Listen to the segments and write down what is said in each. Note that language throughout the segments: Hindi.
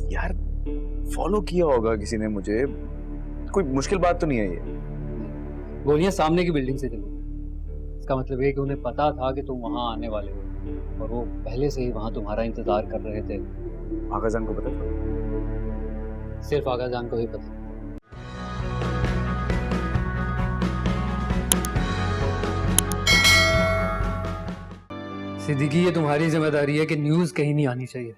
यार फॉलो किया होगा किसी ने मुझे, कोई मुश्किल बात तो नहीं है ये। गोलियां सामने की बिल्डिंग से चली, इसका मतलब ये कि उन्हें पता था कि तुम वहां आने वाले हो और वो पहले से ही वहां तुम्हारा इंतजार कर रहे थे। आगाजान को पता था? सिर्फ आगा जान को ही पता। सिद्दीकी, ये तुम्हारी जिम्मेदारी है कि न्यूज कहीं नहीं आनी चाहिए।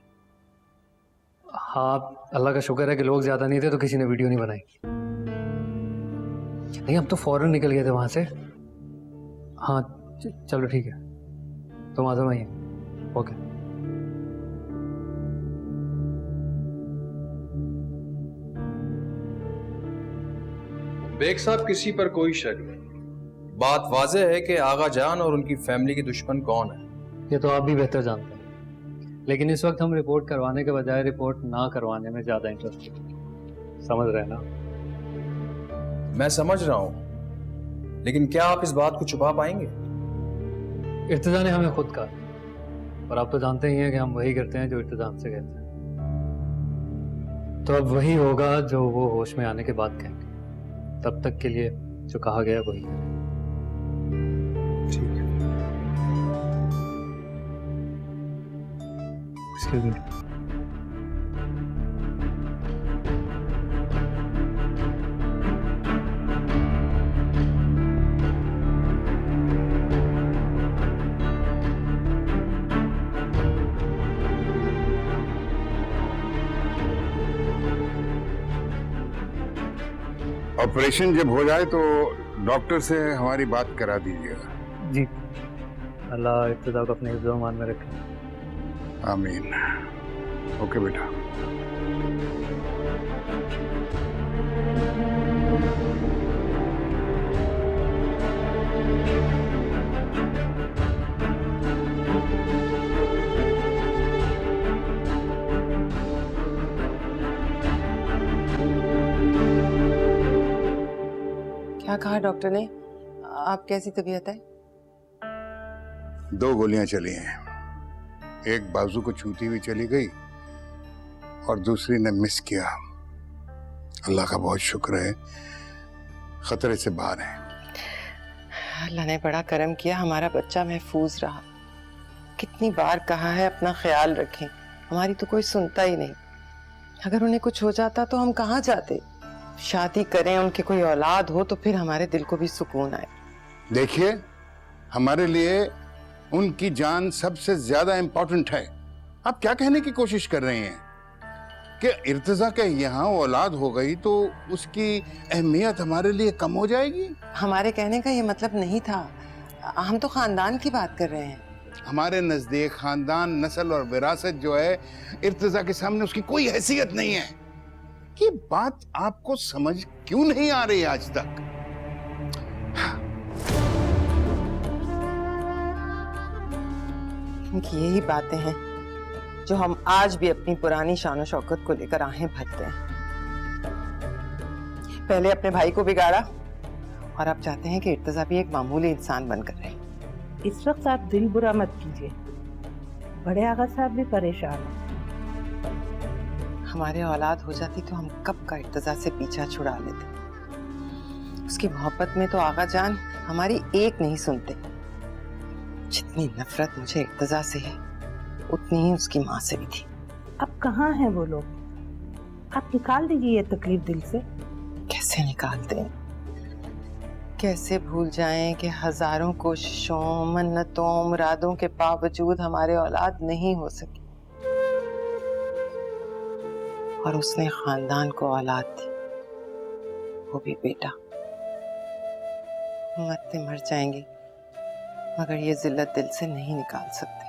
हाँ, अल्लाह का शुक्र है कि लोग ज्यादा नहीं थे तो किसी ने वीडियो नहीं बनाई। नहीं, हम तो फौरन निकल गए थे वहां से। हाँ चलो ठीक है, तुम आजम आइए। ओके। बेग साहब, किसी पर कोई शक नहीं। बात वाज़ेह है कि आगा जान और उनकी फैमिली के दुश्मन कौन है। ये तो आप भी बेहतर जानते हैं, लेकिन इस वक्त हम रिपोर्ट करवाने के बजाय रिपोर्ट ना करवाने में ज्यादा इंटरेस्टेड हैं। समझ रहे हैं ना? मैं समझ रहा हूं, लेकिन क्या आप इस बात को छुपा पाएंगे? इर्तिजा ने हमें खुद कहा, और आप तो जानते ही हैं कि हम वही करते हैं जो इर्तिजा हमसे कहते हैं। तो अब वही होगा जो वो होश में आने के बाद कहेंगे। तब तक के लिए जो कहा गया वही है। ठीक है। Excuse me. ऑपरेशन जब हो जाए तो डॉक्टर से हमारी बात करा दीजिएगा। जी, अल्लाह इब्तिदा को अपने हिफ्ज़-ओ-अमान में रखे। आमीन। ओके बेटा। क्या कहा डॉक्टर ने? आप कैसी तबीयत है? 2 गोलियां चली हैं, एक बाजू को छूती हुई चली गई और दूसरी ने मिस किया। अल्लाह का बहुत शुक्र है, खतरे से बाहर है। अल्लाह ने बड़ा करम किया, हमारा बच्चा महफूज रहा। कितनी बार कहा है अपना ख्याल रखें, हमारी तो कोई सुनता ही नहीं। अगर उन्हें कुछ हो जाता तो हम कहाँ जाते? शादी करें, उनके कोई औलाद हो तो फिर हमारे दिल को भी सुकून आए। देखिए, हमारे लिए उनकी जान सबसे ज्यादा इंपॉर्टेंट है। आप क्या कहने की कोशिश कर रहे हैं कि इर्तिजा के यहाँ औलाद हो गई तो उसकी अहमियत हमारे लिए कम हो जाएगी? हमारे कहने का ये मतलब नहीं था, हम तो खानदान की बात कर रहे हैं। हमारे नजदीक खानदान, नस्ल और विरासत जो है, इर्तिजा के सामने उसकी कोई हैसियत नहीं है। ये बात आपको समझ क्यों नहीं आ रही आज तक? इनकी यही बातें हैं जो हम आज भी अपनी पुरानी शान और शौकत को लेकर आहें भरते हैं। पहले अपने भाई को बिगाड़ा और अब चाहते हैं कि इर्तिजा भी एक मामूली इंसान बनकर रहे। इस वक्त आप दिल बुरा मत कीजिए, बड़े आगा साहब भी परेशान हैं। हमारे औलाद हो जाती तो हम कब का इर्तिजा से पीछा छुड़ा लेते। उसकी मोहब्बत में तो आगा जान हमारी एक नहीं सुनते। जितनी नफरत मुझे इर्तिजा से है, उतनी ही उसकी माँ से भी थी। अब कहाँ हैं वो लोग? आप निकाल दीजिए ये तकलीफ दिल से। कैसे निकालते हैं? कैसे भूल जाएं कि हजारों कोशिशों, मन्नतों, मुरादों के बावजूद हमारे औलाद नहीं हो सकी, और उसने खानदान को औलाद दी, वो भी बेटा। मरते मर जाएंगे मगर ये जिल्लत दिल से नहीं निकाल सकते।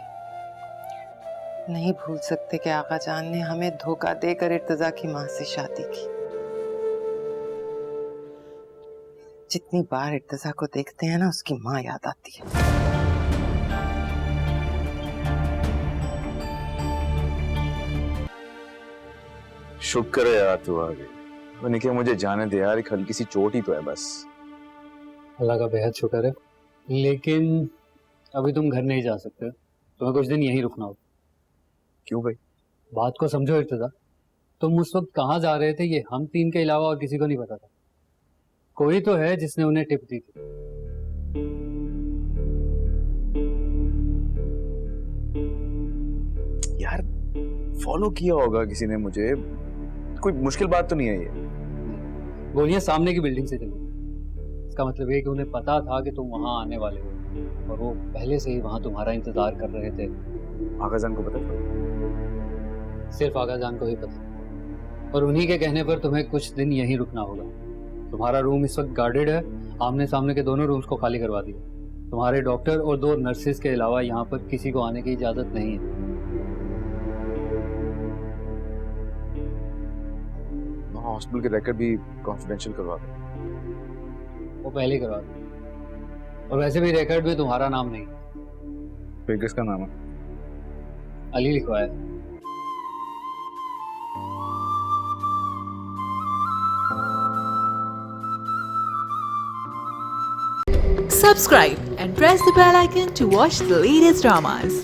नहीं भूल सकते कि आका जान ने हमें धोखा देकर इर्तिजा की माँ से शादी की। जितनी बार इर्तिजा को देखते हैं ना, उसकी माँ याद आती है। शुक्र है यार तू आ गई, मैंने कहा मुझे जाने दे यार, एक हल्की सी चोट ही तो है बस। अल्लाह का बेहद शुक्र है, लेकिन अभी तुम घर नहीं जा सकते, तुम्हें कुछ दिन यहीं रुकना होगा। क्यों भाई? बात को समझो इर्तिजा, तुम उस वक्त कहाँ जा रहे थे ये हम तीन के अलावा और किसी को नहीं पता था। कोई तो है जिसने उन्हें टिप दी थी। यार फॉलो किया होगा किसी ने मुझे, कोई मुश्किल बात तो नहीं है ये। गोलियां सामने की बिल्डिंग से चली। इसका मतलब ये कि उन्हें पता था कि तुम वहां आने वाले हो और वो पहले से ही वहां तुम्हारा इंतजार कर रहे थे। आगाजान को पता था? सिर्फ आगाजान को ही पता, और उन्हीं के कहने पर तुम्हें कुछ दिन यहीं रुकना होगा। तुम्हारा रूम इस वक्त गार्डेड है, आमने सामने के दोनों रूम्स को खाली करवा दिया। तुम्हारे डॉक्टर और 2 नर्सेज के अलावा यहाँ पर किसी को आने की इजाजत नहीं है। हॉस्पिटल के रिकॉर्ड भी कॉन्फिडेंशियल करवा दो। वो पहले ही करवा दिया, और वैसे भी रिकॉर्ड में तुम्हारा नाम नहीं, फिर किसका नाम है? अली लिखवाया है। Subscribe and press the bell icon to watch the latest dramas.